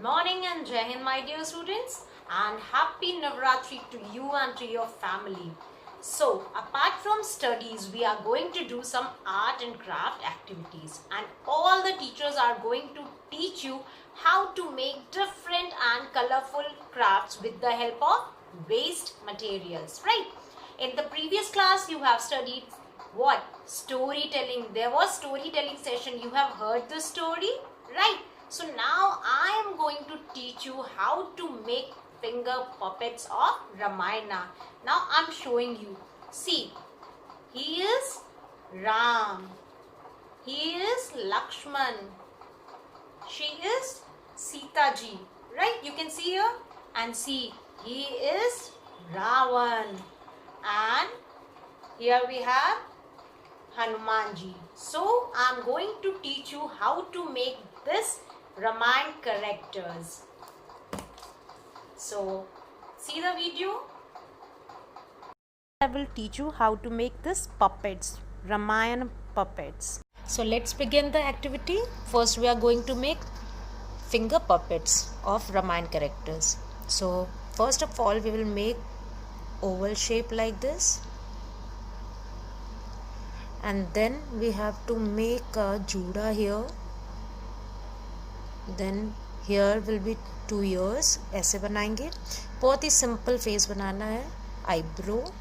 morning and Jai Hind, my dear students, and happy Navratri to you and to your family. So, apart from studies, we are going to do some art and craft activities, and all the teachers are going to teach you how to make different and colorful crafts with the help of waste materials, right? In the previous class, you have studied what? Storytelling. There was storytelling session. You have heard the story, right? So now I am going to teach you how to make finger puppets of Ramayana. Now I am showing you. See, he is Ram. He is Lakshman. She is Sita ji. Right? You can see here. And see, he is Ravan. And here we have Hanumanji. So I am going to teach you how to make this Ramayana characters. So see the video. I will teach you how to make this puppets, Ramayana puppets. So let's begin the activity. First we are going to make finger puppets of Ramayana characters. So first of all we will make oval shape like this. And then we have to make a juda here. Then here will be 2 ears. ऐसे बनाएंगे. बहुत ही simple face बनाना है. Eyebrow,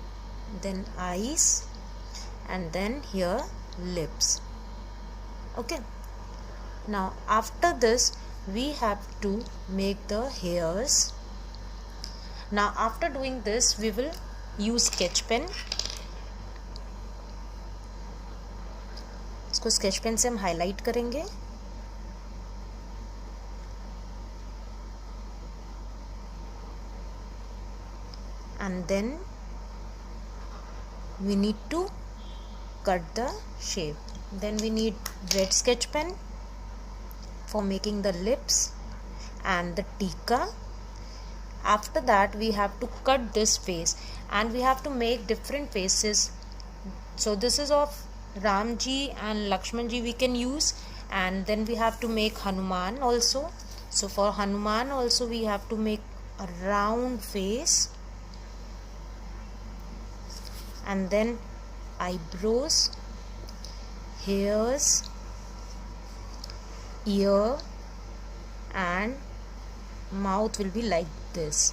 then eyes, and then here lips. Okay. Now after this we have to make the hairs. Now after doing this we will use sketch pen. इसको sketch pen से हम highlight करेंगे. And then we need to cut the shape. Then we need red sketch pen for making the lips and the tika. After that we have to cut this face and we have to make different faces. So this is of Ramji and Lakshmanji we can use, and then we have to make Hanuman also. So for Hanuman also we have to make a round face, and then eyebrows, hairs, ear, and mouth will be like this.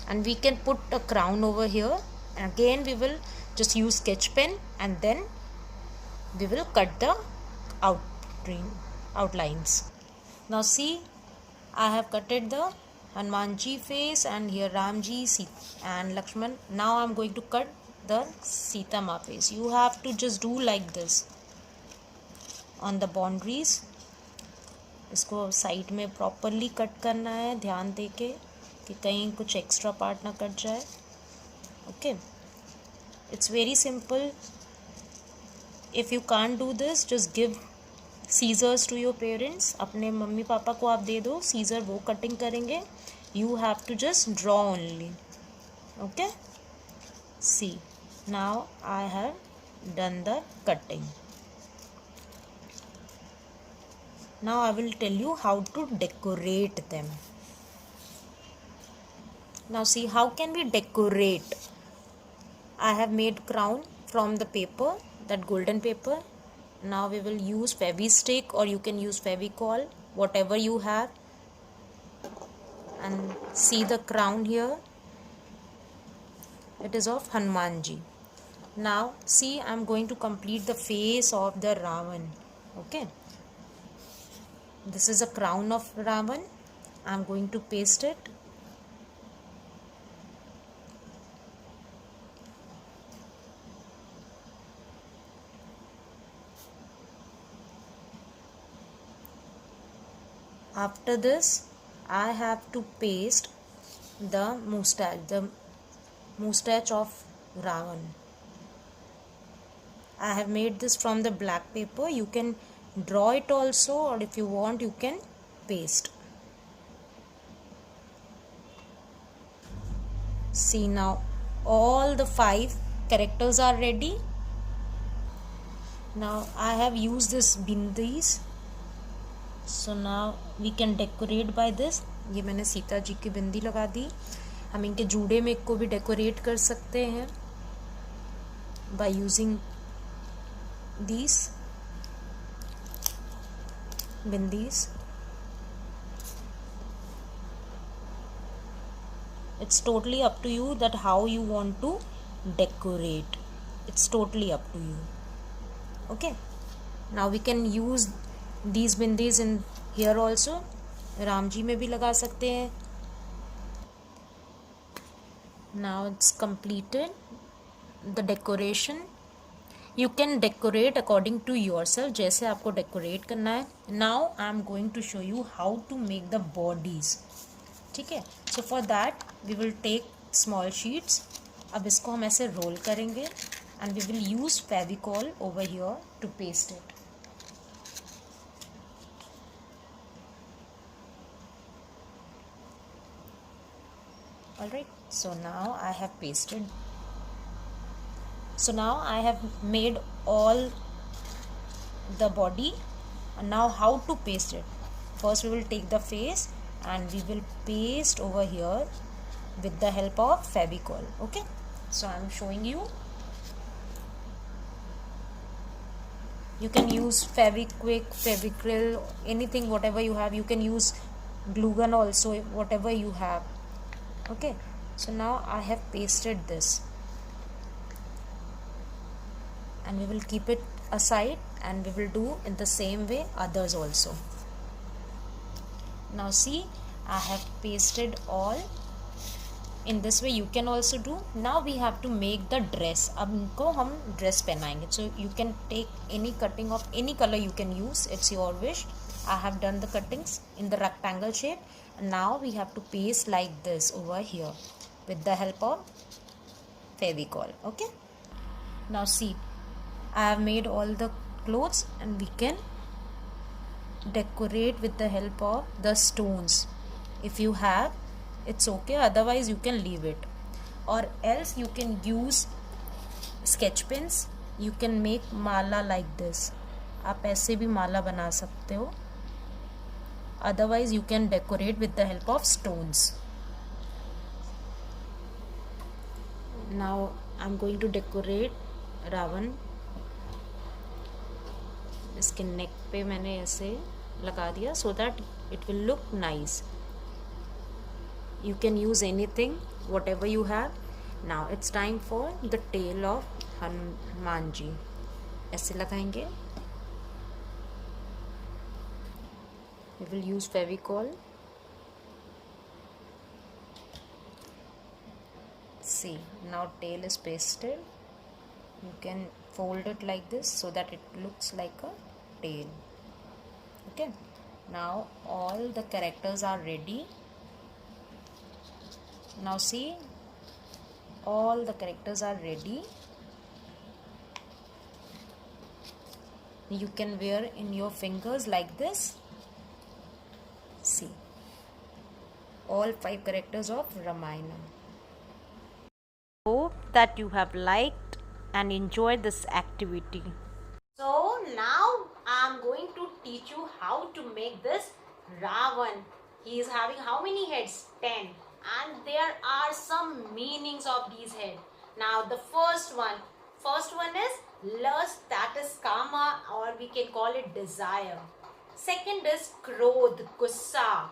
And we can put a crown over here. And again we will just use sketch pen and then we will cut the outlines. Now see, I have cutted the Hanumanji face and here Ramji and Lakshman. Now I am going to cut the Sita Ma face. You have to just do like this on the boundaries. इसको side में properly cut करना है, ध्यान देके कि कहीं कुछ extra part ना कट जाए. Okay, it's very simple. If you can't do this, just give scissors to your parents. अपने मम्मी पापा को आप दे दो सीजर, वो कटिंग करेंगे. You have to just draw only. Okay? See, now I have done the cutting. Now I will tell you how to decorate them. Now see, how can we decorate? I have made crown from the paper, that golden paper. Now we will use Fevi-stick or you can use Fevicol, whatever you have. And see the crown here. It is of Hanumanji. Now see, I am going to complete the face of the Ravan. Okay. This is a crown of Ravan. I am going to paste it. After this, I have to paste the moustache of Ravan. I have made this from the black paper. You can draw it also, or if you want you can paste. See, now all the 5 characters are ready. Now I have used this bindis so now we can decorate by this. ये मैंने सीता जी की बिंदी लगा दी. हम इनके जूड़े में को भी डेकोरेट कर सकते हैं by using these bindis. It's totally up to you that how you want to decorate. It's totally up to you. Okay, now we can use these bindis in here also. Ram ji में भी लगा सकते हैं. Now it's completed the decoration. You can decorate according to yourself, जैसे आपको decorate करना है. Now I am going to show you how to make the bodies. ठीक है. So for that we will take small sheets. अब इसको हम ऐसे roll करेंगे and we will use Fevicol over here to paste it. Alright, so now I have pasted. So now I have made all the body. And now how to paste it? First we will take the face and we will paste over here with the help of Fevicol. Okay, so I am showing you. You can use Fevikwik, Fevicryl, anything, whatever you have. You can use glue gun also, whatever you have. Okay, so now I have pasted this and we will keep it aside and we will do in the same way others also. Now see, I have pasted all. In this way you can also do. Now we have to make the dress. अब इनको हम dress पहनाएंगे. So you can take any cutting of any color you can use. It's your wish. I have done the cuttings in the rectangle shape. And now we have to paste like this over here with the help of Fevicol. Okay. Now see, I have made all the clothes and we can decorate with the help of the stones. If you have, it's okay, otherwise you can leave it, or else you can use sketch pens. You can make mala like this. आप ऐसे भी माला बना सकते हो. Otherwise you can decorate with the help of stones. Now I'm going to decorate Ravan. इसके नेक पे मैंने ऐसे लगा दिया so that it will look nice. You can use anything, whatever you have. Now it's time for the tail of Hanuman ji. ऐसे लगाएंगे. We will use Fevicol. See, now tail is pasted. You can fold it like this so that it looks like a tail. Okay, now all the characters are ready. Now see, all the characters are ready. You can wear in your fingers like this. See, all 5 characters of Ramayana. Hope that you have liked and enjoyed this activity. So now I am going to teach you how to make this Ravan. He is having how many heads? 10. And there are some meanings of these heads. Now the first one is lust, that is kama, or we can call it desire. Second is krodh, gussa,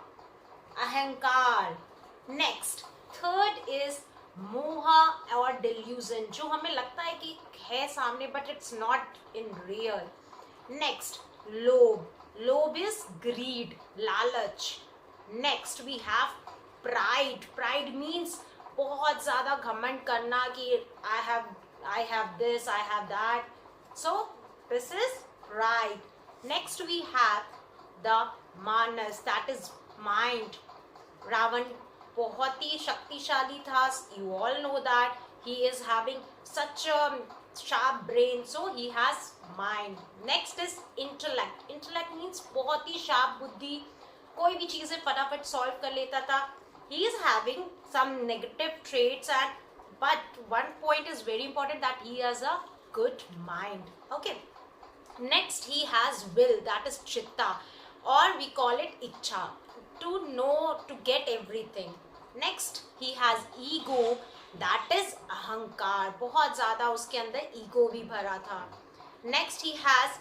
ahankar. Next, third is moha or delusion, जो हमें लगता है कि है सामने but it's not in real. Next, lobh. Lobh is greed, lalach. Next we have pride. Pride means बहुत ज़्यादा घमंड करना कि I have this, I have that. So this is pride. Next we have the manas, that is mind. Ravan बहुत ही शक्तिशाली था. You all know that he is having such a sharp brain, so he has mind. Next is intellect. Intellect means बहुत ही sharp बुद्धि, कोई भी चीजें फटाफट solve कर लेता था. He is having some negative traits, but one point is very important, that he has a good mind. Okay. Next he has will, that is chitta. or we call it ichha, to know, to get everything. Next he has ego, that is ahankar, बहुत ज़्यादा उसके अंदर ego भी भरा था. Next he has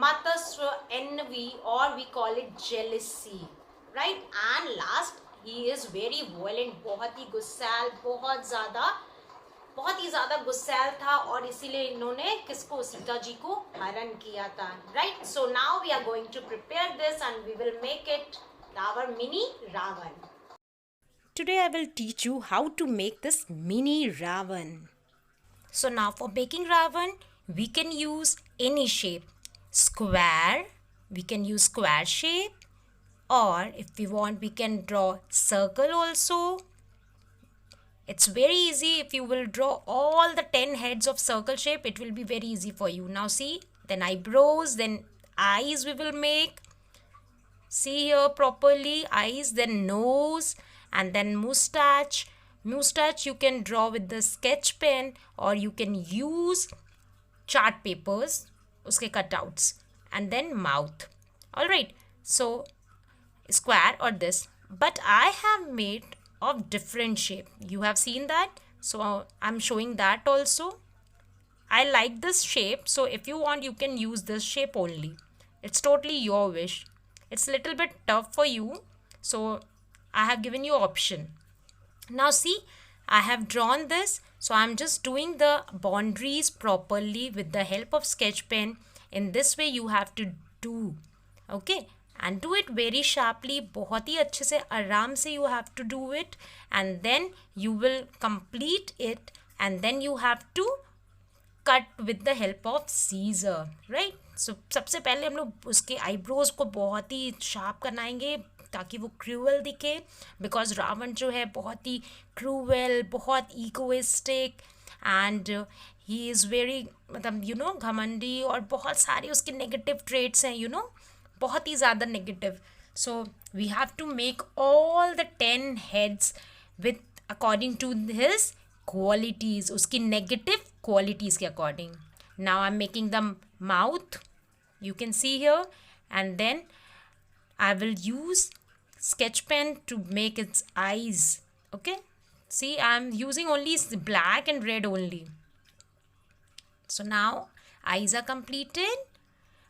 matasva, envy, or we call it jealousy, right? And last he is very violent, बहुत ही गुस्सैल, बहुत ही ज़्यादा गुस्सैल था, और इसीलिए इन्होंने किसको, सीता जी को हरण किया था, right? So now we are going to prepare this and we will make it our mini Ravan. Today I will teach you how to make this mini Ravan. So now for making Ravan, we can use any shape. Square, we can use square shape, or if we want we can draw circle also. It's very easy. If you will draw all the 10 heads of circle shape, it will be very easy for you. Now see, then eyebrows, then eyes we will make. See here properly, eyes, then nose, and then mustache. Mustache you can draw with the sketch pen, or you can use chart papers, uske cutouts, and then mouth. Alright, so square or this, but I have made of different shape. You have seen that, so I'm showing that also. I like this shape, so if you want you can use this shape only. It's totally your wish. It's a little bit tough for you, so I have given you option. Now see, I have drawn this, so I'm just doing the boundaries properly with the help of sketch pen. In this way you have to do, okay, and do it very sharply, बहुत ही अच्छे से आराम से you have to do it, and then you will complete it, and then you have to cut with the help of scissor, right? So सबसे पहले हम लोग उसके आईब्रोज को बहुत ही शार्प बनाएंगे ताकि वो क्रूअल दिखे, बिकॉज रावण जो है बहुत ही क्रूअल, बहुत egoistic, and he is very, मतलब यू नो, घमंडी, और बहुत सारे उसके नेगेटिव ट्रेट्स हैं, यू नो, बहुत ही ज़्यादा negative. So we have to make all the 10 heads with according to his qualities, उसकी नेगेटिव क्वालिटीज़ के according. Now I'm making the mouth, you can see here, and then I will use sketch pen to make its eyes. Okay, see, I'm using only black and red only. So now eyes are completed.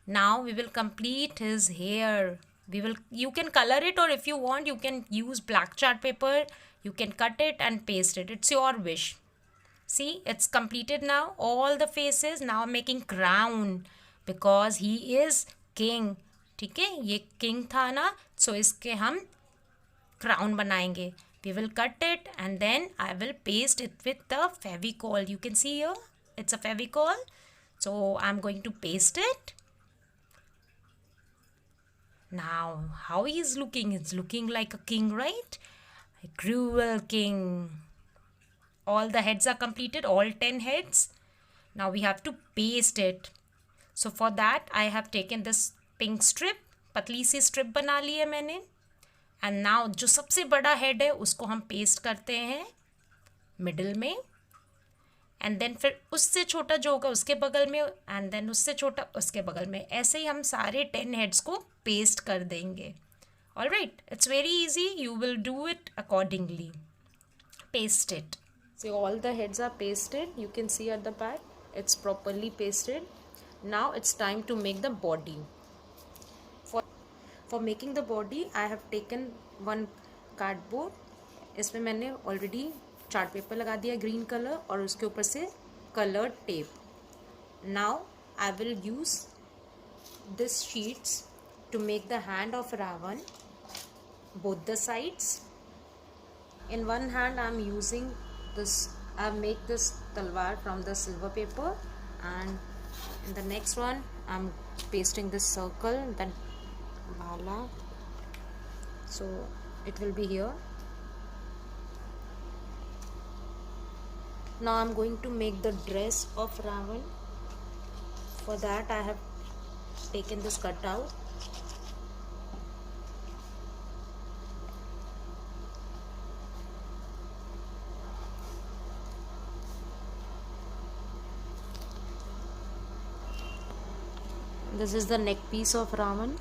Now we will complete his hair. You can color it, or if you want you can use black chart paper, you can cut it and paste it. It's your wish. See, it's completed now, all the faces. Now I'm making crown because he is king. ठीक है, ये king था ना, so इसके हम crown बनाएंगे. We will cut it and then I will paste it with the Fevicol. You can see here, it's a Fevicol. So I'm going to paste it. Now, how he is looking? It's looking like a king, right? A cruel king. All the heads are completed, all 10 heads. Now we have to paste it. So for that I have taken this pink strip, पतली सी strip बना ली है मैंने. And now जो सबसे बड़ा head है उसको हम paste करते हैं middle में, and then फिर उससे छोटा जो होगा उसके बगल में, and then उससे छोटा उसके बगल में. ऐसे ही हम सारे 10 heads को paste कर देंगे. Alright, it's very easy. You will do it accordingly. Paste it. So all the heads are pasted. You can see at the back it's properly pasted. Now it's time to make the body. For making the body I have taken one cardboard. इसमें मैंने already chart paper लगा दिया green color, और उसके ऊपर से colored tape. Now I will use this sheets to make the hand of Ravan, both the sides. In one hand I am using this, I make this talwar from the silver paper, and in the next one I'm pasting this circle, then bala, so it will be here. Now I'm going to make the dress of Ravan. For that I have taken this cutout. This is the neck piece of Ravan.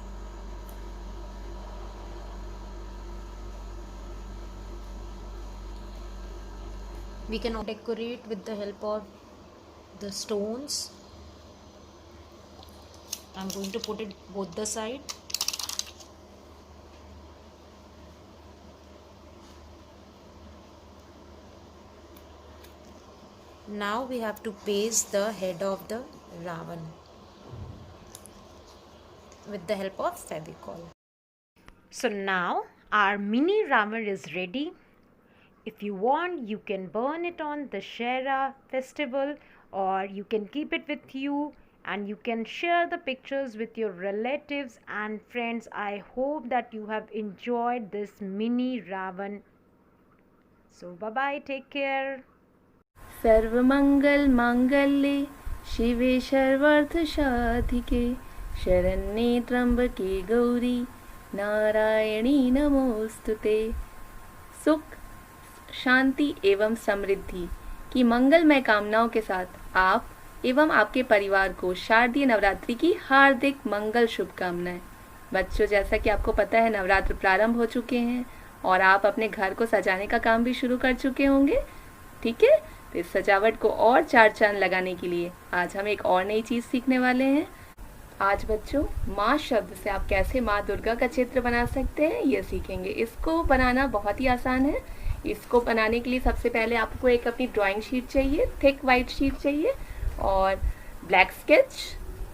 We can decorate with the help of the stones. I'm going to put it both the side. Now we have to paste the head of the Ravan with the help of Fevicol. So now our mini Ravan is ready. If you want, you can burn it on the Shera festival, or you can keep it with you and you can share the pictures with your relatives and friends. I hope that you have enjoyed this mini Ravan. So bye bye, take care. सर्वमंगल मांगल्ये शिवे सर्वार्थ साधिके शरण्ये त्र्यंबके गौरी नारायणी नमोस्तुते। सुख, शांति एवं समृद्धि की मंगलमय कामनाओं के साथ आप एवं आपके परिवार को शारदीय नवरात्रि की हार्दिक मंगल शुभकामनाएं। बच्चों, जैसा कि आपको पता है नवरात्र प्रारंभ हो चुके हैं और आप अपने घर को सजाने का काम भी शुरू कर चुके होंगे। ठीक है, तो इस सजावट को और चार चांद लगाने के लिए आज हम एक और नई चीज सीखने वाले हैं। आज बच्चों माँ शब्द से आप कैसे माँ दुर्गा का चित्र बना सकते हैं ये सीखेंगे। इसको बनाना बहुत ही आसान है। इसको बनाने के लिए सबसे पहले आपको एक अपनी ड्राइंग शीट चाहिए, थिक वाइट शीट चाहिए, और black sketch,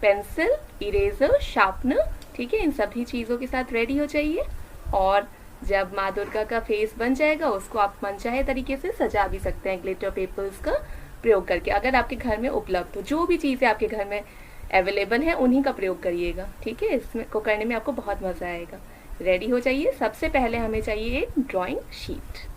pencil, eraser, sharpener, ठीक है, इन सभी चीज़ों के साथ रेडी हो जाइए। और जब माँ दुर्गा का फेस बन जाएगा उसको आप मनचाहे तरीके से सजा भी सकते हैं ग्लिटर पेपर्स का प्रयोग करके। अगर आपके घर में उपलब्ध हो, जो भी चीज़ें आपके घर में अवेलेबल है उन्हीं का प्रयोग करिएगा। ठीक है, इसमें को करने में आपको बहुत मज़ा आएगा। रेडी हो जाइए। सबसे पहले हमें चाहिए एक drawing sheet.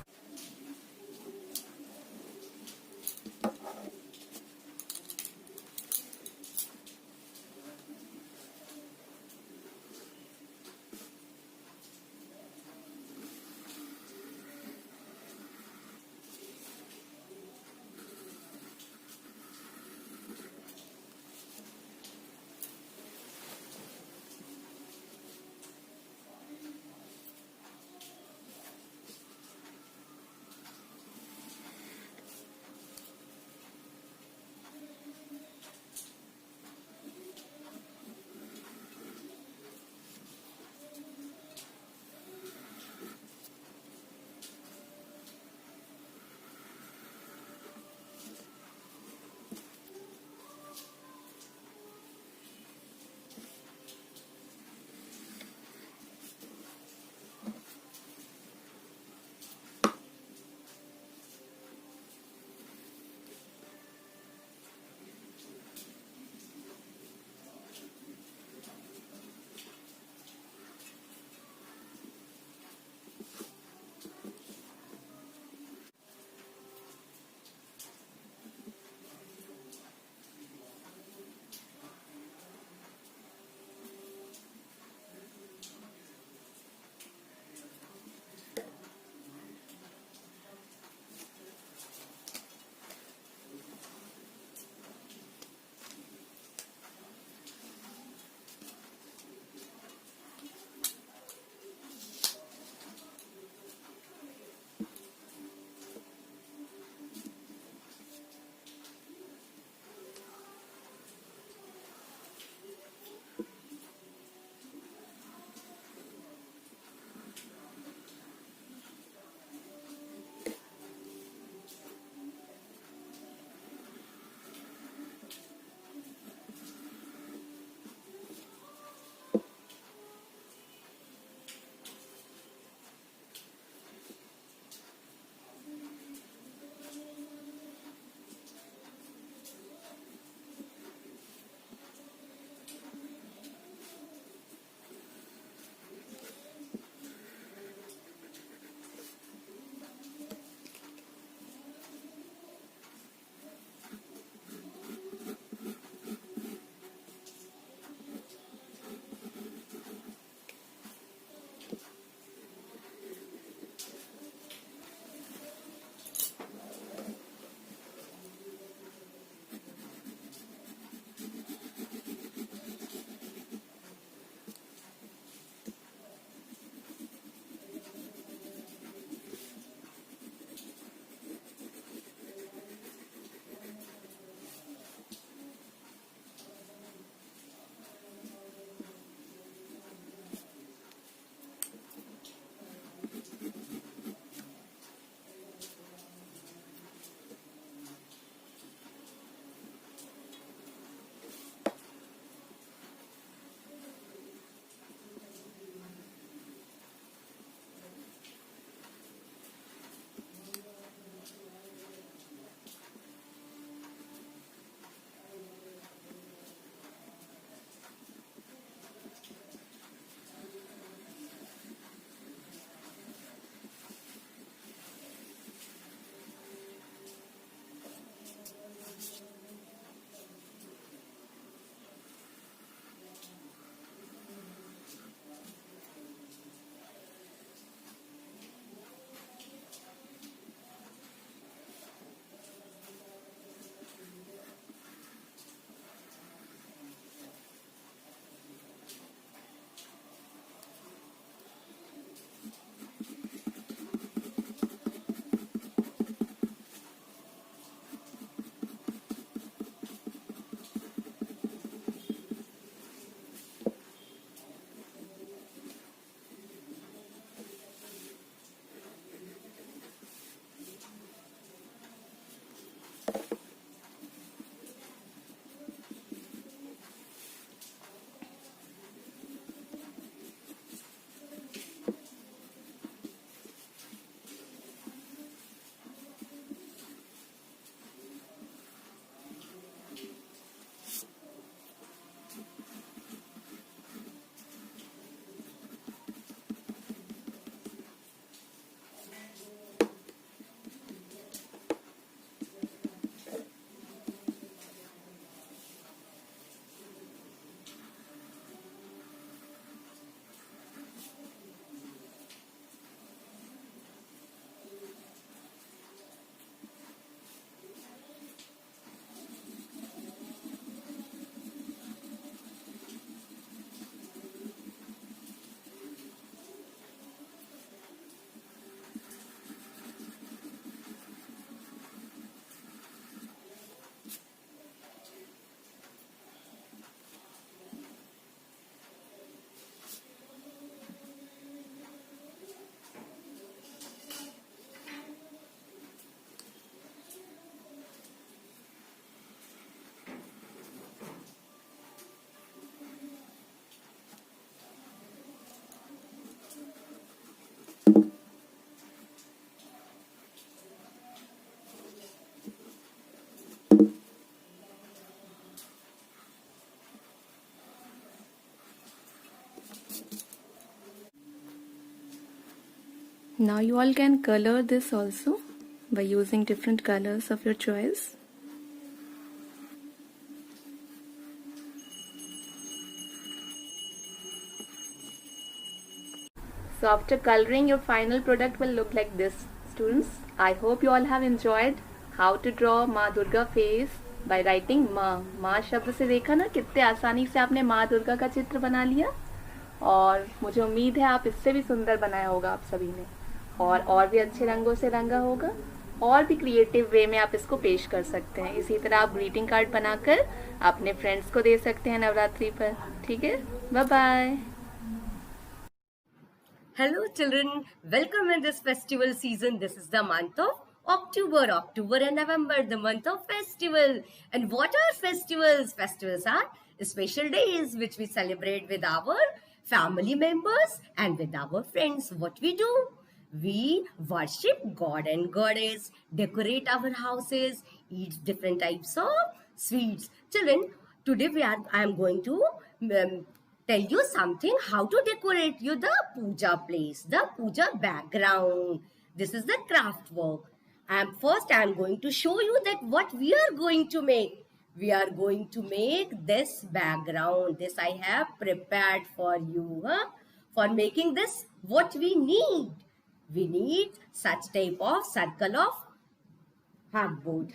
Now you all can color this also by using different colors of your choice. So after coloring, your final product will look like this, students. I hope you all have enjoyed how to draw माँ Durga face by writing माँ. माँ शब्द से देखा ना कितने आसानी से आपने माँ दुर्गा का चित्र बना लिया, और मुझे उम्मीद है आप इससे भी सुंदर बनाया होगा आप सभी ने, और भी अच्छे रंगों से रंगा होगा, और भी क्रिएटिव वे में आप इसको पेश कर सकते हैं. इसी तरह आप ग्रीटिंग कार्ड बनाकर अपने फ्रेंड्स को दे सकते हैं नवरात्रि पर. ठीक है, bye bye. Hello children, welcome in this festival season. This is the month of October and November, the month of festival. And what are festivals? Festivals are special days which we celebrate with our family members and with our friends. What we do? We worship God and Goddess, decorate our houses, eat different types of sweets. Children, today I am going to tell you something how to decorate the puja place, the puja background. This is the craft work. And first I am going to show you that what we are going to make. We are going to make this background. This I have prepared for you. For making this, what we need? We need such type of circle of cardboard.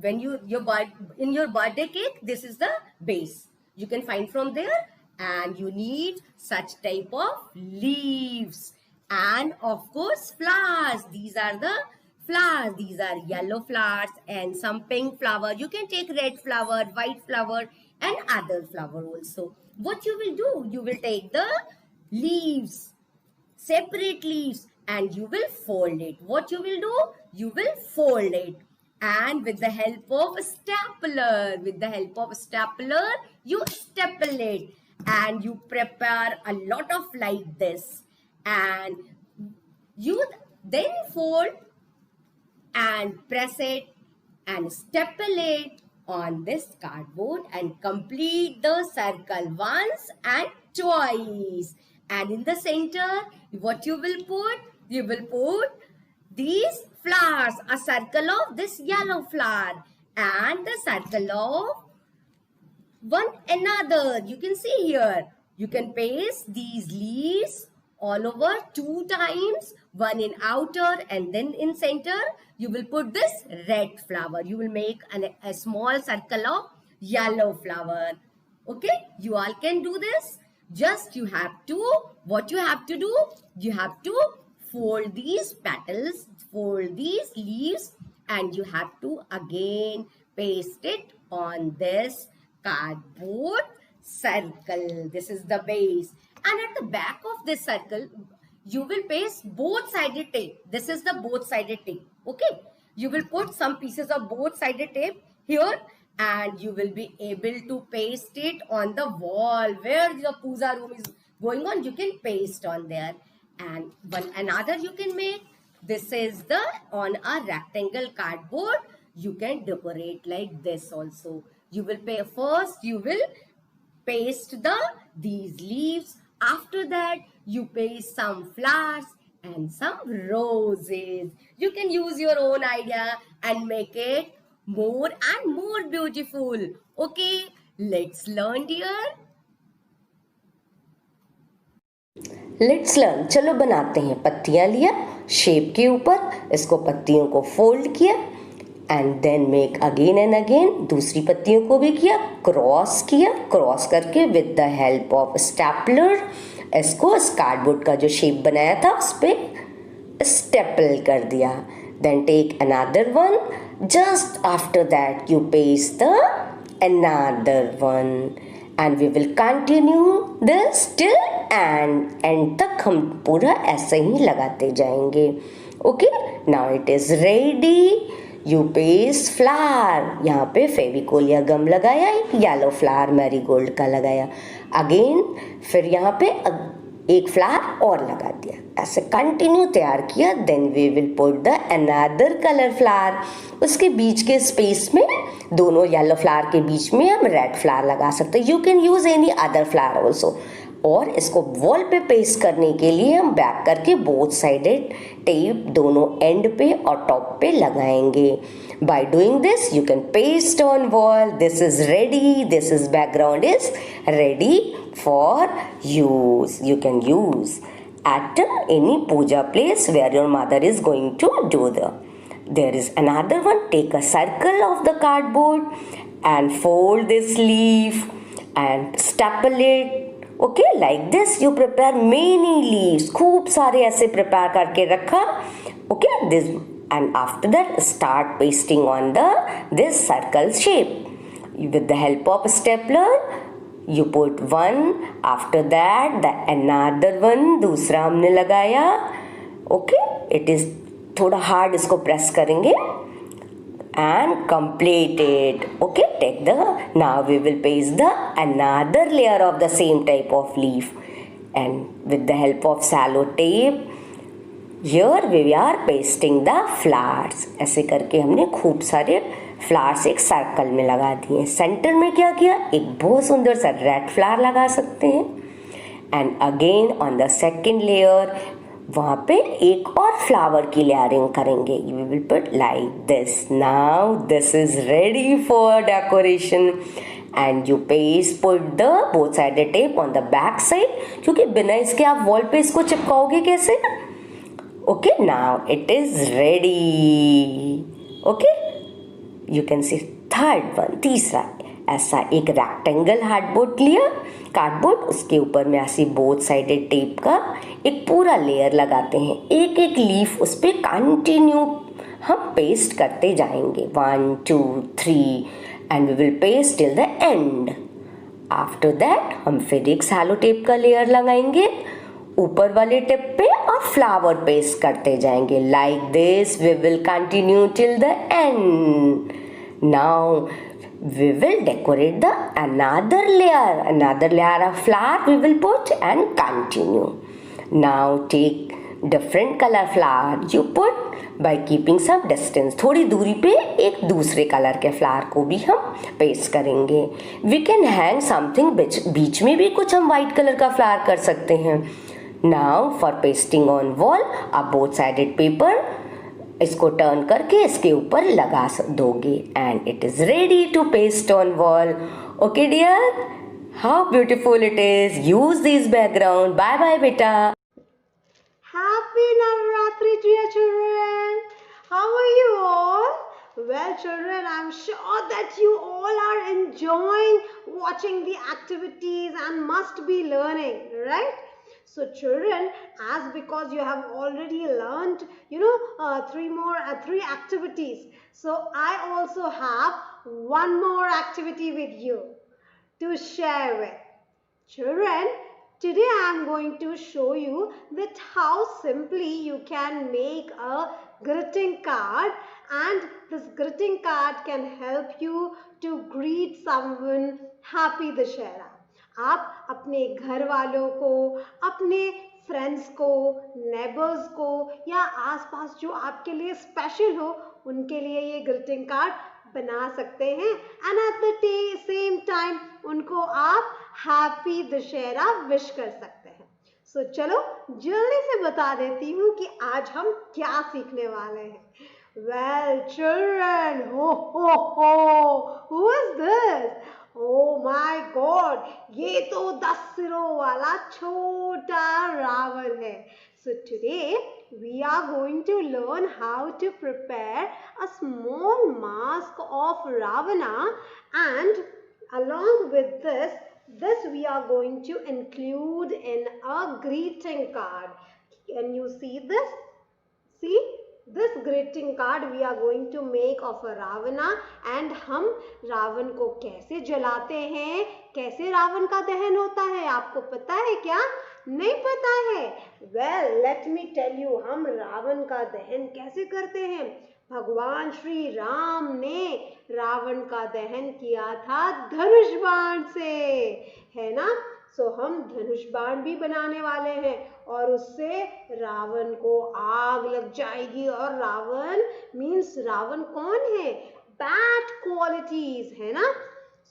When in your birthday cake, this is the base. You can find from there. And you need such type of leaves and of course flowers. These are the flowers. These are yellow flowers and some pink flower. You can take red flower, white flower and other flower also. What you will do? You will take the leaves, separate leaves, and you will fold it. What you will do? You will fold it. And with the help of a stapler, you staple it. And you prepare a lot of like this, and you then fold and press it and staple it on this cardboard and complete the circle once and twice. And in the center, what you will put? You will put these flowers, a circle of this yellow flower and the circle of one another. You can see here, you can paste these leaves all over 2 times, one in outer and then in center. You will put this red flower. You will make a small circle of yellow flower. Okay, you all can do this. Just you have to, what you have to do? You have to fold these petals, fold these leaves, and you have to again paste it on this cardboard circle. This is the base, and at the back of this circle you will paste both-sided tape. This is the both-sided tape. Okay, you will put some pieces of both-sided tape here, and you will be able to paste it on the wall where the puja room is going on. You can paste on there. And another you can make, this is the on a rectangle cardboard. You can decorate like this also. You will you will paste these leaves. After that, you paste some flowers and some roses. You can use your own idea and make it more and more beautiful. Okay, let's learn, dear. Let's learn. चलो बनाते हैं. पत्तियां लिया shape के ऊपर, इसको पत्तियों को फोल्ड किया and then make again and again. दूसरी पत्तियों को भी किया, क्रॉस किया, क्रॉस करके with the help of stapler इसको इस कार्डबोर्ड का जो शेप बनाया था उस पर स्टेपल कर दिया. Then take another one. Just after that you paste the another one and we will continue this till end तक हम पूरा ऐसे ही लगाते जाएंगे. Okay, now it is ready. You paste flower. यहाँ पे फेविकोल या गम लगाया, एक येलो फ्लावर मैरीगोल्ड का लगाया, अगेन फिर यहाँ पे एक फ्लावर और लगा दिया. ऐसे कंटिन्यू तैयार किया. Then we will put the another colour flower. उसके बीच के स्पेस में, दोनों येलो फ्लावर के बीच में हम रेड फ्लावर लगा सकते हैं. You can use any other flower also. और इसको वॉल पे पेस्ट करने के लिए हम बैक करके बोथ साइडेड टेप दोनों एंड पे और टॉप पे लगाएंगे. By doing this you can paste on wall. This is ready. This is background is ready for use. You can use at any puja place where your mother is going to do the. There is another one. Take a circle of the cardboard and fold this leaf and staple it. Okay, like this you prepare many leaves. खूब सारे ऐसे prepare करके रखा. Okay, this, and after that start pasting on this circle shape. With the help of stapler you put one, after that the another one दूसरा हमने लगाया. Okay, it is थोड़ा hard, इसको press करेंगे and complete it. Okay, take the, now we will paste the another layer of the same type of leaf, and with the help of cello tape here we are pasting the flowers. ऐसे करके हमने खूब सारे flowers एक circle में लगा दिए. Centre में क्या किया, एक बहुत सुंदर सा रेड फ्लावर लगा सकते हैं. And again on the second layer वहाँ पे एक और फ्लावर की लेयरिंग करेंगे. We will put like this. Now this is ready for decoration and you paste put the both sided tape on the back side, क्योंकि बिना इसके आप वॉल पे इसको चिपकाओगे कैसे. Okay, now it is ready. Okay, you can see third one. तीसरा ऐसा एक रेक्टेंगल हार्डबोर्ड लिया, कार्डबोर्ड, उसके ऊपर में ऐसी बोथ साइडेड टेप का एक पूरा लेयर लगाते हैं. एक एक लीफ उस पर कंटिन्यू हम पेस्ट करते जाएंगे. 1 2 3 and we will paste till the end. After that हम फिर एक सैलो टेप का लेयर लगाएंगे ऊपर वाले टिप पे और फ्लावर पेस्ट करते जाएंगे. Like this we will continue till the end. Now we will decorate the another layer of flower we will put and continue. Now take different color flower you put by keeping some distance. थोड़ी दूरी पे एक दूसरे colour के flower को भी हम paste करेंगे. We can hang something, बीच में भी कुछ हम वाइट कलर का फ्लावर कर सकते हैं. Now for pasting on wall, आप both sided paper इसको टर्न करके इसके ऊपर लगा दोगे and it is ready to paste on wall. Okay dear, how beautiful it is. Use this background. Bye bye beta. Happy Navratri, dear children. How are you all? Well, children, I'm sure that you all are enjoying watching the activities and must be learning, right? So children, as because you have already learned, three activities. So I also have one more activity with you to share with. Children, today I am going to show you that how simply you can make a greeting card, and this greeting card can help you to greet someone Happy Dussehra. आप अपने घर वालों को, अपने friends को, neighbours को या आसपास जो आपके लिए स्पेशल हो उनके लिए ये ग्रीटिंग कार्ड बना सकते हैं. And at the same time उनको आप हैप्पी दशहरा विश कर सकते हैं. सो चलो जल्दी से बता देती हूँ कि आज हम क्या सीखने वाले हैं. Well, children, who is this? Oh my God, ये तो 10 सिरों वाला छोटा रावण है. So today we are going to learn how to prepare a small mask of Ravana, and along with this we are going to include in a greeting card. Can you see this? See? This greeting card we are going to make of a Ravana, and हम रावण को कैसे जलाते हैं, कैसे रावण का दहन होता है, आपको पता है क्या? नहीं पता है? Well, let me tell you, हम रावण का दहन कैसे करते हैं. भगवान श्री राम ने रावण का दहन किया था धनुष बाण से, है ना. सो हम धनुष बाण भी बनाने वाले हैं और उससे रावण को आग लग जाएगी. और रावण मीन्स रावण कौन है? बैड क्वालिटीज, है ना.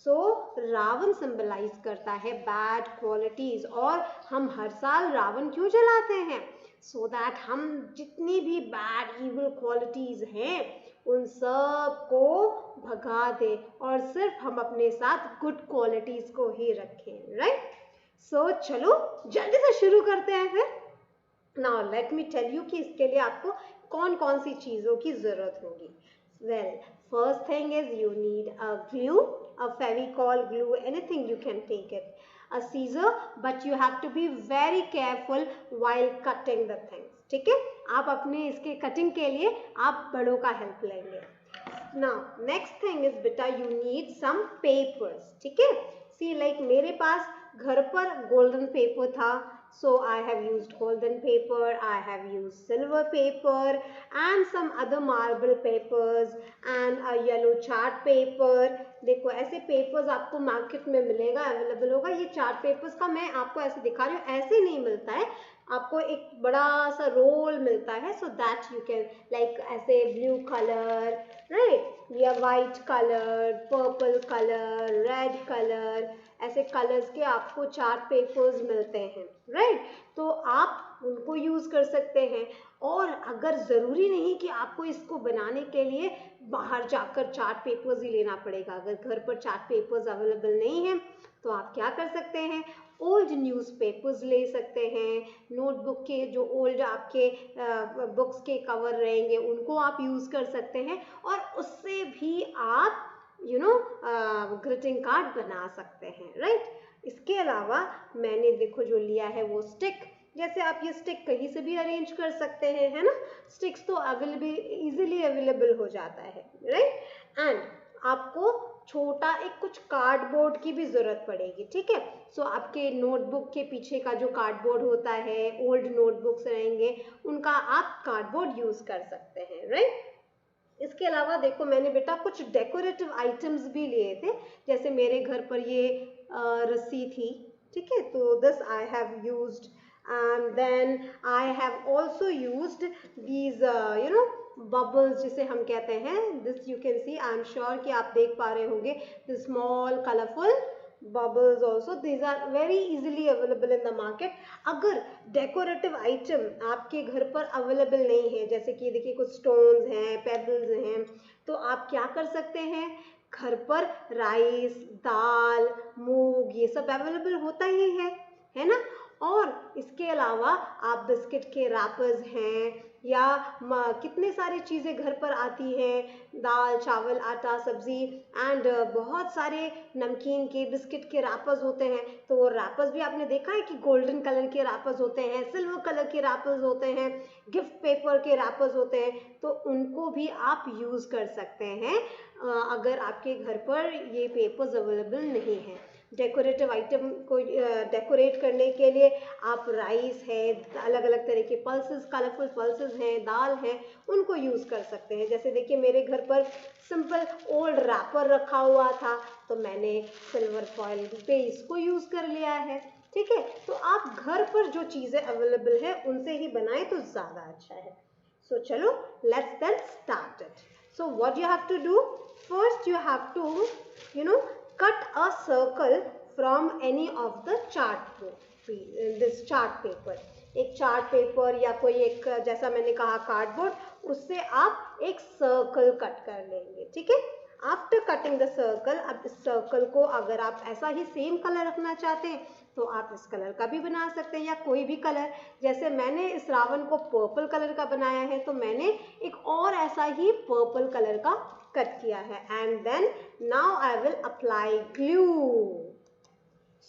सो रावण सिंबलाइज करता है बैड क्वालिटीज, और हम हर साल रावण क्यों जलाते हैं? सो दैट हम जितनी भी बैड इविल क्वालिटीज हैं उन सब को भगा दे और सिर्फ हम अपने साथ गुड क्वालिटीज को ही रखें, राइट? सो चलो जल्दी से शुरू करते हैं फिर। Now let me tell you कि इसके लिए आपको कौन कौन सी चीज़ों की ज़रूरत होगी। Well, first thing is you need a glue, a Fevicol glue, anything you can take it, a scissor, but you have to be very careful while cutting the things, ठीक है? आप अपने इसके कटिंग के लिए आप बड़ों का हेल्प लेंगे। Now next thing is बेटा you need some papers, ठीक है? See like मेरे पास घर पर golden paper था, so I have used golden paper, I have used silver paper and some other marble papers and a yellow chart paper। देखो ऐसे papers आपको मार्केट में मिलेगा, अवेलेबल होगा। ये चार्ट पेपर्स का मैं आपको ऐसे दिखा रही हूँ, ऐसे नहीं मिलता है, आपको एक बड़ा सा रोल मिलता है, so that you can like ऐसे ब्लू कलर, राइट, या white colour, purple colour, red colour, ऐसे कलर्स के आपको चार्ट पेपर्स मिलते हैं, राइट? तो आप उनको यूज़ कर सकते हैं। और अगर ज़रूरी नहीं कि आपको इसको बनाने के लिए बाहर जाकर चार्ट पेपर्स ही लेना पड़ेगा, अगर घर पर चार्ट पेपर्स अवेलेबल नहीं है तो आप क्या कर सकते हैं, ओल्ड न्यूज़पेपर्स ले सकते हैं, नोटबुक के जो ओल्ड आपके बुक्स के कवर रहेंगे उनको आप यूज़ कर सकते हैं, और उससे भी आप ग्रीटिंग कार्ड बना सकते हैं, राइट? इसके अलावा मैंने देखो जो लिया है वो स्टिक, जैसे आप ये स्टिक कहीं से भी अरेंज कर सकते हैं, है ना? स्टिक्स तो इजीली अवेलेबल हो जाता है, राइट? एंड आपको छोटा एक कुछ कार्डबोर्ड की भी ज़रूरत पड़ेगी, ठीक है? सो आपके नोटबुक के पीछे का जो कार्डबोर्ड होता है, ओल्ड नोटबुक्स रहेंगे, उनका आप कार्डबोर्ड यूज़ कर सकते हैं, राइट? इसके अलावा देखो मैंने बेटा कुछ डेकोरेटिव आइटम्स भी लिए थे, जैसे मेरे घर पर ये रस्सी थी, ठीक है? तो this I have used, and then I have also used these bubbles जिसे हम कहते हैं, this you can see, I am sure कि आप देख पा रहे होंगे, the small colorful bubbles also, these are very easily available in the market। अगर डेकोरेटिव आइटम आपके घर पर अवेलेबल नहीं है, जैसे कि देखिए कुछ स्टोन्स हैं, पेबल्स हैं, तो आप क्या कर सकते हैं, घर पर राइस, दाल, मूंग ये सब अवेलेबल होता ही है ना? और इसके अलावा आप बिस्किट के रैपर्स हैं या कितने सारी चीज़ें घर पर आती हैं, दाल, चावल, आटा, सब्जी एंड बहुत सारे नमकीन के बिस्किट के रैपर्स होते हैं। तो वो रैपर्स भी आपने देखा है कि गोल्डन कलर के रैपर्स होते हैं, सिल्वर कलर के रैपर्स होते हैं, गिफ्ट पेपर के रैपर्स होते हैं, तो उनको भी आप यूज़ कर सकते हैं अगर आपके घर पर ये पेपर्स अवेलेबल नहीं हैं। डेकोरेटिव आइटम को डेकोरेट करने के लिए आप राइस है, अलग अलग तरह के पल्सेस, कलरफुल पल्सेस हैं, दाल हैं, उनको यूज़ कर सकते हैं। जैसे देखिए मेरे घर पर सिंपल ओल्ड रैपर रखा हुआ था, तो मैंने सिल्वर फॉइल पे इसको यूज़ कर लिया है, ठीक है? तो आप घर पर जो चीज़ें अवेलेबल है उनसे ही बनाएं तो ज़्यादा अच्छा है। सो चलो let's then start it. So what you have to do, first you have to cut a circle from any of the this chart paper। एक चार्ट पेपर या कोई एक जैसा मैंने कहा कार्डबोर्ड, उससे आप एक सर्कल कट कर लेंगे, ठीक है? आफ्टर कटिंग द सर्कल, अब इस सर्कल को अगर आप ऐसा ही सेम कलर रखना चाहते हैं तो आप इस कलर का भी बना सकते हैं या कोई भी कलर। जैसे मैंने इस रावण को पर्पल कलर का बनाया है, तो मैंने एक और ऐसा ही पर्पल कलर का कट किया है। And then now I will apply glue.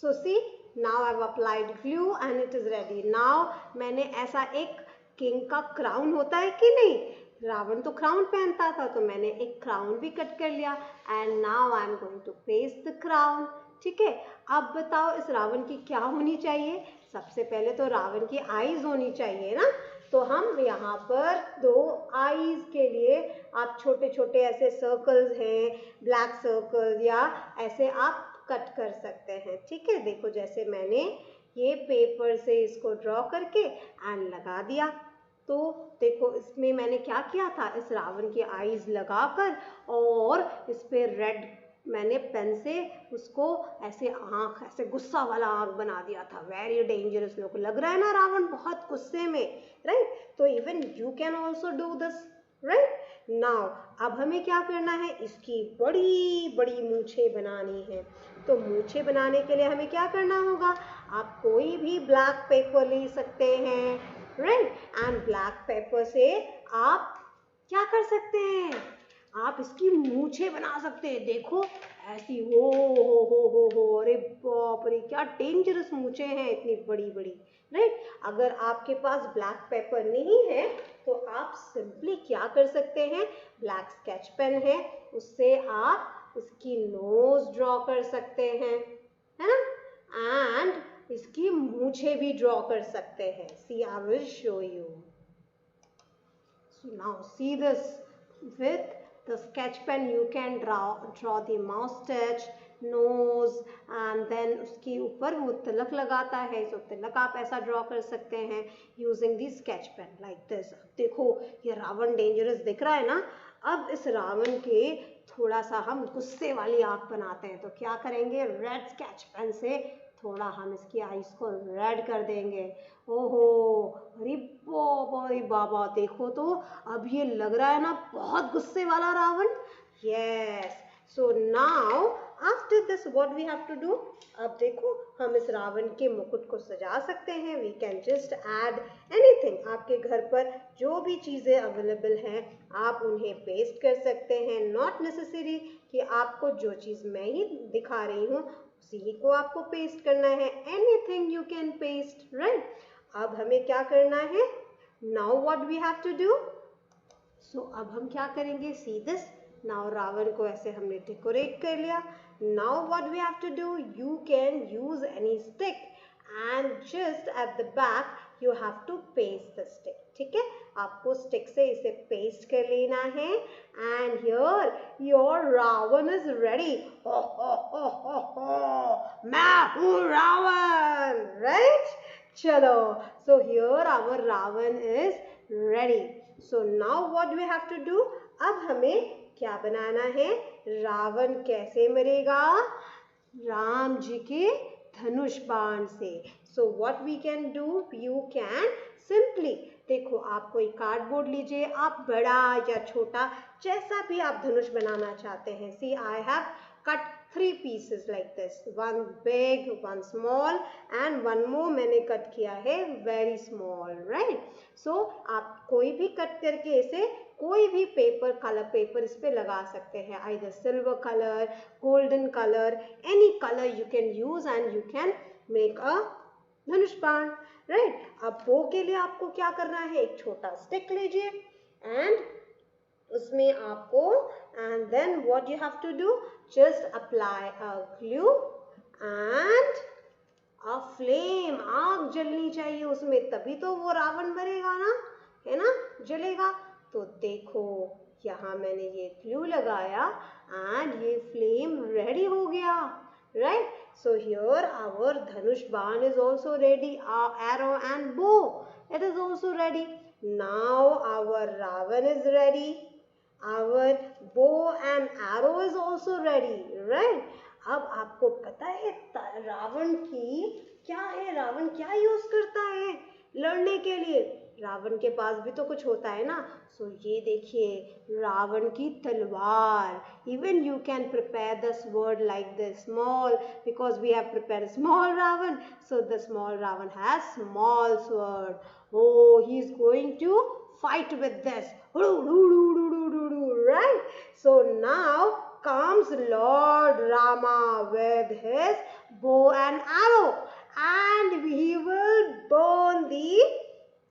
So see, now I have applied glue and it is ready. Now मैंने ऐसा एक किंग का क्राउन होता है कि नहीं, रावण तो क्राउन पहनता था, तो मैंने एक क्राउन भी कट कर लिया। And now I am going to paste the crown, ठीक है? अब बताओ इस रावण की क्या होनी चाहिए? सबसे पहले तो रावण की आईज होनी चाहिए ना, तो हम यहाँ पर 2 आईज के लिए आप छोटे छोटे ऐसे सर्कल्स हैं, ब्लैक सर्कल्स या ऐसे आप कट कर सकते हैं, ठीक है? देखो जैसे मैंने ये पेपर से इसको ड्रॉ करके एंड लगा दिया, तो देखो इसमें मैंने क्या किया था, इस रावण की आईज लगाकर और इस पे रेड मैंने पेन से उसको ऐसे आँख, ऐसे गुस्सा वाला आँख बना दिया था, वेरी डेंजरस। लोग लग रहा है ना रावण बहुत गुस्से में, राइट? तो even you can also do this, right? Now अब हमें क्या करना है, इसकी बड़ी बड़ी मूछें बनानी है। तो मूछें बनाने के लिए हमें क्या करना होगा, आप कोई भी ब्लैक पेपर ले सकते हैं, राइट? एंड ब्लैक पेपर से आप क्या कर सकते हैं, आप इसकी मूछें बना सकते हैं। देखो ऐसी, हो, अरे बाप रे, क्या डेंजरस मूछें हैं, इतनी बड़ी बड़ी, राइट? अगर आपके पास ब्लैक पेपर नहीं है तो आप सिंपली क्या कर सकते हैं, ब्लैक स्केच पेन है, उससे आप इसकी नोज ड्रॉ कर सकते हैं, है ना? एंड इसकी मूछें भी ड्रॉ कर सकते हैं। See, I will show you. So now see this, with the sketch pen you can draw the moustache, nose, and then उसके ऊपर वो तिलक लगाता है, तो तिलक आप ऐसा ड्रॉ कर सकते हैं using the sketch pen like this। देखो ये रावण डेंजरस दिख रहा है ना। अब इस रावण के थोड़ा सा हम गुस्से वाली आँख बनाते हैं, तो क्या करेंगे, रेड स्केच पेन से थोड़ा हम इसकी आईज को रेड कर देंगे। ओहो, अरे बाबा, अरे बाबा, देखो तो अब ये लग रहा है ना बहुत गुस्से वाला Ravan. Yes, so now after this what we have to do, अब देखो हम इस रावण के मुकुट को सजा सकते हैं। We can just add anything, आपके घर पर जो भी चीज़ें अवेलेबल हैं आप उन्हें पेस्ट कर सकते हैं। नॉट नेसेसरी कि आपको जो चीज़ मैं ही दिखा रही हूँ उसी को आपको पेस्ट करना है। Anything you can paste, right? अब हमें क्या करना है, now what we have to do, so अब हम क्या करेंगे, सी दिस। नाउ रावण को ऐसे हमने डेकोरेट कर लिया। Now what we have to do, you can use any stick and just at the back you have to paste the stick. ठीक है, आपको स्टिक से इसे पेस्ट कर लेना है। And here your Ravan is ready. मैं हूँ रावण, राइट? चलो, so here our Ravan is ready. So now what we have to do, अब हमें क्या बनाना है, रावण कैसे मरेगा, राम जी के धनुष बाण से। So what we can do, you can simply, देखो आप कोई कार्डबोर्ड लीजिए, आप बड़ा या छोटा जैसा भी आप धनुष बनाना चाहते हैं। See, I have cut 3 pieces like this, one big, one small and one more मैंने कट किया है very small, right? So आप कोई भी कट करके इसे कोई भी पेपर, कलर पेपर इस पे लगा सकते हैं, either silver color, golden color, any color you can use and you can make a धनुष बाण, राइट? अब बो के लिए आपको क्या करना है, एक छोटा स्टिक लीजिए एंड उसमें आपको, and then what you have to do, just apply a glue and a flame, आग जलनी चाहिए उसमें, तभी तो वो रावण मरेगा ना, है ना, जलेगा। तो देखो यहाँ मैंने ये ग्लू लगाया एंड ये फ्लेम रेडी हो गया, right? So here our Dhanush Baan is also ready, our arrow and bow, it is also ready. Now our Ravan is ready, our bow and arrow is also ready, right? अब आपको पता है रावण की क्या है, रावण क्या यूज करता है लड़ने के लिए, रावण के पास भी तो कुछ होता है ना। सो ये देखिए रावण की तलवार, even you can prepare the sword like the small, because we have prepare small Ravan, so the small Ravan has small sword. Oh, he is going to fight with this, right? So now comes Lord Rama with his bow and arrow, and he will burn the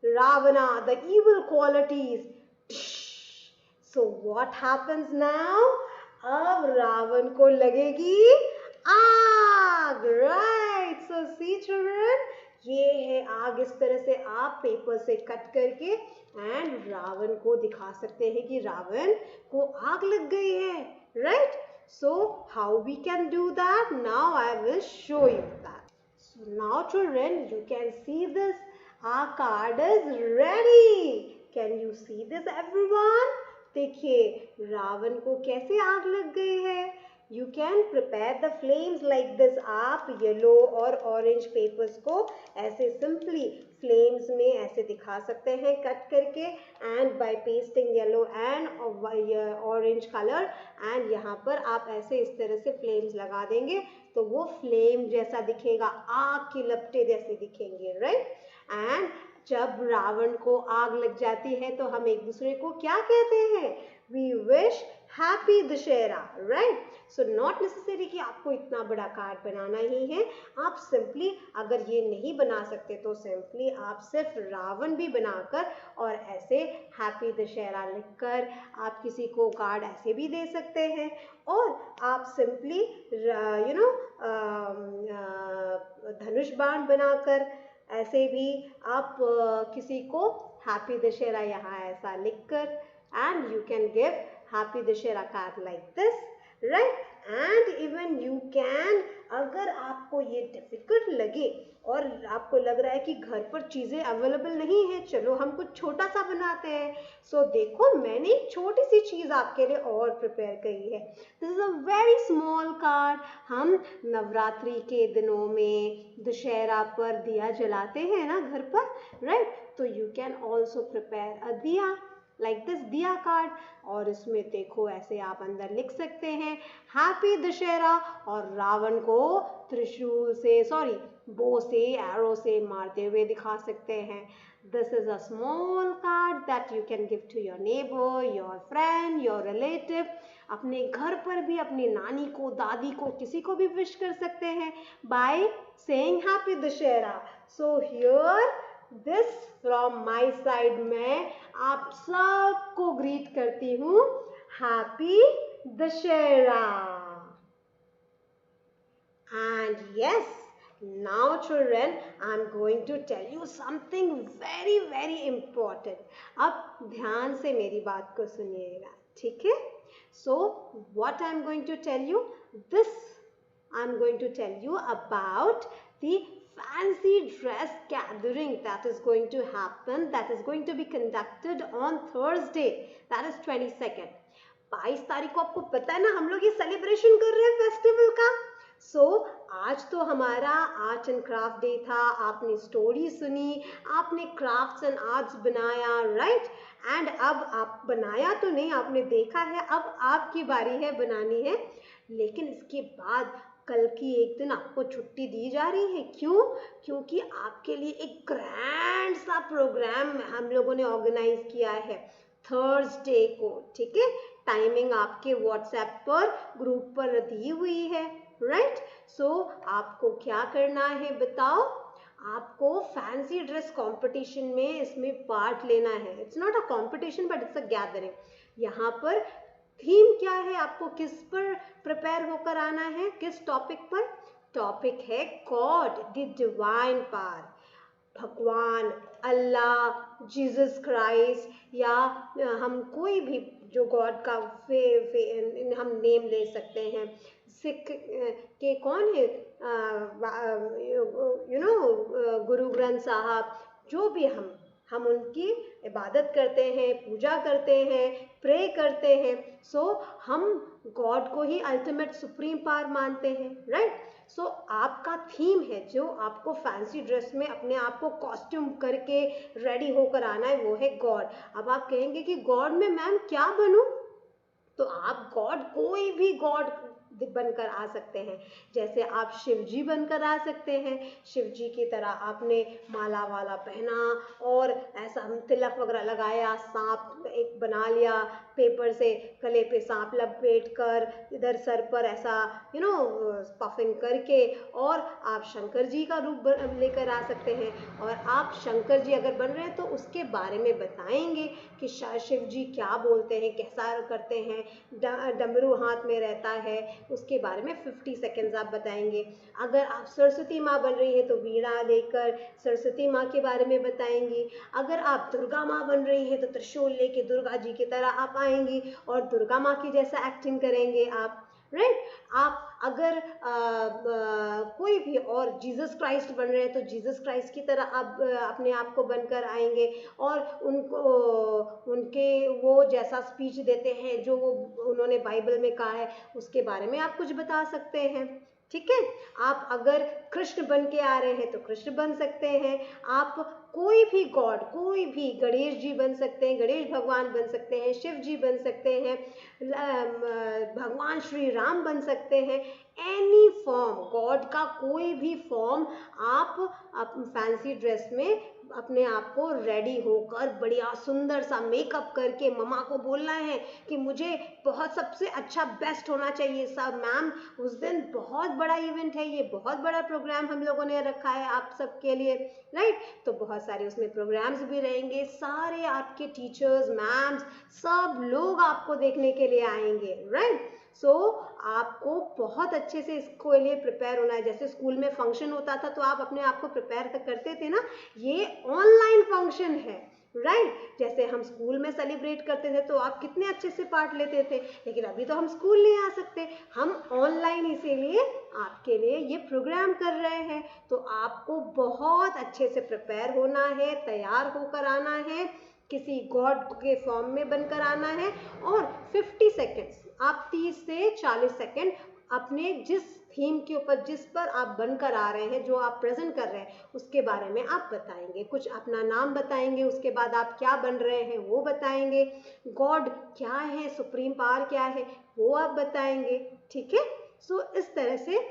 Ravana, the evil qualities. So what happens now? अब रावण को लगेगी आग, right? So see children, ये है आग। इस तरह से आप पेपर से कट करके एंड रावण को दिखा सकते हैं कि रावण को आग लग गई है, right? So how we can do that? Now I will show you that. So now children, you can see this. Our card is ready. Can you see this everyone? देखिए रावण को कैसे आग लग गई है, You can prepare the flames like this. आप yellow और orange papers को ऐसे सिंपली फ्लेम्स में ऐसे दिखा सकते हैं कट करके, and by pasting yellow and orange colour, and यहाँ पर आप ऐसे इस तरह से फ्लेम्स लगा देंगे तो वो फ्लेम जैसा दिखेगा, आग की लपटें जैसे दिखेंगे, राइट। एंड जब रावण को आग लग जाती है तो हम एक दूसरे को क्या कहते हैं? We wish happy Dussehra, right. So not necessary कि आपको इतना बड़ा कार्ड बनाना ही है, आप सिंपली अगर ये नहीं बना सकते तो सिंपली आप सिर्फ रावण भी बनाकर और ऐसे हैप्पी दशहरा लिखकर आप किसी को कार्ड ऐसे भी दे सकते हैं, और आप सिंपली धनुष बाण बनाकर ऐसे भी आप किसी को हैप्पी दशहरा यहाँ ऐसा लिखकर, and you can give happy Dussehra card like this, right. And even you can, अगर आपको ये डिफिकल्ट लगे और आपको लग रहा है कि घर पर चीज़ें अवेलेबल नहीं है, चलो हम कुछ छोटा सा बनाते हैं। सो देखो मैंने एक छोटी सी चीज़ आपके लिए और प्रिपेयर करी है। This is a very small card. हम नवरात्रि के दिनों में दशहरा पर दिया जलाते हैं ना घर पर, राइट। तो you can also prepare a दिया लाइक दिस, दिया कार्ड, और इसमें देखो ऐसे आप अंदर लिख सकते हैं हैप्पी दशहरा, और रावण को त्रिशूल से बो से एरो से मारते हुए दिखा सकते हैं। This is a small card that you can give to your neighbour, your friend, your relative. अपने घर पर भी अपनी नानी को, दादी को, किसी को भी विश कर सकते हैं by saying happy Dussehra. So here this from my side, मैं आप सबको ग्रीट करती हूँ happy Dussehra. And yes, now children, I'm going to tell you something very very important. अब ध्यान से मेरी बात को सुनिएगा, ठीक है? So what I'm going to tell you, this I'm going to tell you about the fancy dress gathering that is going to happen, that is going to be conducted on Thursday, that is 22nd. 22 तारीख को आपको पता है ना हम लोग ये celebration कर रहे हैं फेस्टिवल का। सो आज तो हमारा आर्ट एंड क्राफ्ट डे था, आपने स्टोरी सुनी, आपने क्राफ्ट्स एंड आर्ट्स बनाया, राइट। एंड अब आप बनाया तो नहीं, आपने देखा है, अब आपकी बारी है बनानी है। लेकिन इसके बाद कल की एक दिन आपको छुट्टी दी जा रही है। क्यों? क्योंकि आपके लिए एक ग्रैंड सा प्रोग्राम हम लोगों ने ऑर्गेनाइज किया है थर्सडे को, ठीक है। टाइमिंग आपके व्हाट्सएप पर ग्रुप पर दी हुई है, राइट। सो आपको क्या करना है बताओ? आपको फैंसी ड्रेस कंपटीशन में इसमें पार्ट लेना है। It's not a competition but it's a gathering. यहाँ पर थीम क्या है? आपको किस पर प्रिपेयर होकर आना है? किस टॉपिक पर? टॉपिक है गॉड, द डिवाइन पावर, भगवान, अल्लाह, जीसस क्राइस्ट, या हम कोई भी जो गॉड का हम नेम ले सकते हैं। सिख के कौन है? गुरु ग्रंथ साहब, जो भी हम उनकी इबादत करते हैं, पूजा करते हैं, प्रे करते हैं। सो हम गॉड को ही अल्टीमेट सुप्रीम पावर मानते हैं, राइट। सो आपका थीम है जो आपको फैंसी ड्रेस में अपने आप को कॉस्ट्यूम करके रेडी होकर आना है, वो है गॉड। अब आप कहेंगे कि गॉड में मैम क्या बनूं? तो आप गॉड, कोई भी गॉड बनकर आ सकते हैं। जैसे आप शिव जी बनकर आ सकते हैं, शिव जी की तरह आपने माला वाला पहना और ऐसा तिलक वगैरह लगाया, सांप एक बना लिया पेपर से, गले पे सांप लपेट कर, इधर सर पर ऐसा पफिंग करके, और आप शंकर जी का रूप लेकर आ सकते हैं। और आप शंकर जी अगर बन रहे हैं तो उसके बारे में बताएंगे कि शिव जी क्या बोलते हैं, कैसा करते हैं, डमरू हाथ में रहता है, उसके बारे में 50 सेकेंड्स आप बताएंगे। अगर आप सरस्वती माँ बन रही है तो वीणा लेकर सरस्वती माँ के बारे में बताएंगी। अगर आप दुर्गा माँ बन रही है तो त्रिशूल लेके दुर्गा जी की तरह आप आएंगी और दुर्गा माँ की जैसा एक्टिंग करेंगे आप, राइट। आप अगर कोई भी और जीसस क्राइस्ट बन रहे हैं तो जीसस क्राइस्ट की तरह आप अपने आप को बनकर आएंगे और उनको उनके वो जैसा स्पीच देते हैं जो वो उन्होंने बाइबल में कहा है उसके बारे में आप कुछ बता सकते हैं। ठीक है, आप अगर कृष्ण बन के आ रहे हैं तो कृष्ण बन सकते हैं। आप कोई भी गॉड, कोई भी गणेश जी बन सकते हैं, गणेश भगवान बन सकते हैं, शिव जी बन सकते हैं, भगवान श्री राम बन सकते हैं। एनी फॉर्म, गॉड का कोई भी फॉर्म आप फैंसी ड्रेस में अपने आप को रेडी होकर बढ़िया सुंदर सा मेकअप करके मम्मा को बोलना है कि मुझे बहुत सबसे अच्छा बेस्ट होना चाहिए। सब मैम उस दिन बहुत बड़ा इवेंट है, ये बहुत बड़ा प्रोग्राम हम लोगों ने रखा है आप सबके लिए, राइट। तो बहुत सारे उसमें प्रोग्राम्स भी रहेंगे, सारे आपके टीचर्स मैम्स सब लोग आपको देखने के लिए आएंगे, राइट। सो आपको बहुत अच्छे से इसको लिए प्रिपेयर होना है। जैसे स्कूल में फंक्शन होता था तो आप अपने आप को प्रिपेयर करते थे ना, ये ऑनलाइन फंक्शन है, राइट। जैसे हम स्कूल में सेलिब्रेट करते थे तो आप कितने अच्छे से पार्ट लेते थे, लेकिन अभी तो हम स्कूल नहीं आ सकते, हम ऑनलाइन इसीलिए आपके लिए ये प्रोग्राम कर रहे हैं। तो आपको बहुत अच्छे से प्रिपेयर होना है, तैयार होकर आना है, किसी गॉड के फॉर्म में बनकर आना है और 50 सेकेंड्स, आप 30 से 40 सेकेंड अपने जिस थीम के ऊपर, जिस पर आप बनकर आ रहे हैं, जो आप प्रेजेंट कर रहे हैं उसके बारे में आप बताएंगे। कुछ अपना नाम बताएंगे, उसके बाद आप क्या बन रहे हैं वो बताएंगे, गॉड क्या है, सुप्रीम पावर क्या है वो आप बताएंगे। ठीक है, सो इस तरह से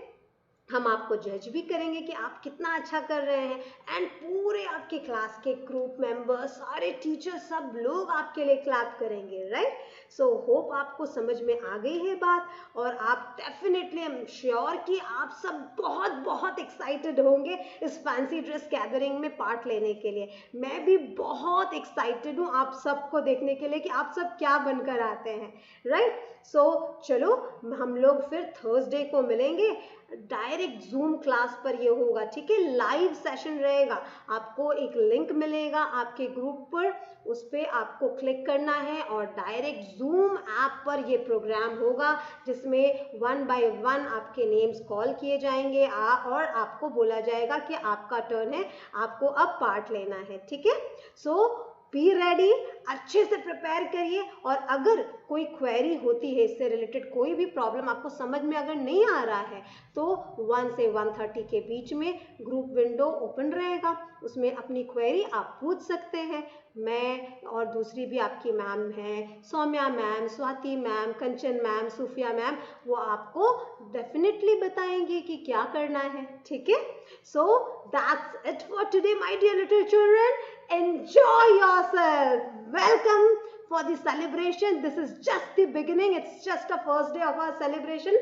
हम आपको जज भी करेंगे कि आप कितना अच्छा कर रहे हैं। एंड पूरे आपके क्लास के ग्रुप मेंबर्स, सारे टीचर्स, सब लोग आपके लिए क्लैप करेंगे, राइट। सो होप आपको समझ में आ गई है बात, और आप डेफिनेटली, आई एम श्योर कि आप सब बहुत बहुत एक्साइटेड होंगे इस फैंसी ड्रेस गैदरिंग में पार्ट लेने के लिए। मैं भी बहुत एक्साइटेड हूँ आप सबको देखने के लिए कि आप सब क्या बनकर आते हैं, राइट। सो चलो हम लोग फिर थर्सडे को मिलेंगे, डायरेक्ट जूम क्लास पर ये होगा, ठीक है, लाइव सेशन रहेगा। आपको एक लिंक मिलेगा आपके ग्रुप पर, उस पर आपको क्लिक करना है और डायरेक्ट जूम ऐप पर ये प्रोग्राम होगा जिसमें 1 बाय 1 आपके नेम्स कॉल किए जाएंगे और आपको बोला जाएगा कि आपका टर्न है, आपको अब पार्ट लेना है। ठीक है, सो बी रेडी, अच्छे से प्रिपेयर करिए। और अगर कोई क्वेरी होती है इससे रिलेटेड, कोई भी प्रॉब्लम आपको समझ में अगर नहीं आ रहा है तो 1 से 1:30 के बीच में ग्रुप विंडो ओपन रहेगा, उसमें अपनी क्वेरी आप पूछ सकते हैं। मैं और दूसरी भी आपकी मैम हैं, सौम्या मैम, स्वाति मैम, कंचन मैम, सूफिया मैम, वो आपको डेफिनेटली बताएंगे कि क्या करना है। ठीक है, so that's it for today my dear little children. Enjoy yourself. Welcome for the celebration. This is just the beginning. It's just the first day of our celebration.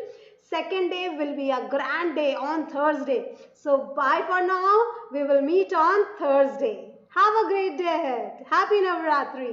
Second day will be a grand day on Thursday. So bye for now. We will meet on Thursday. Have a great day ahead. Happy Navratri.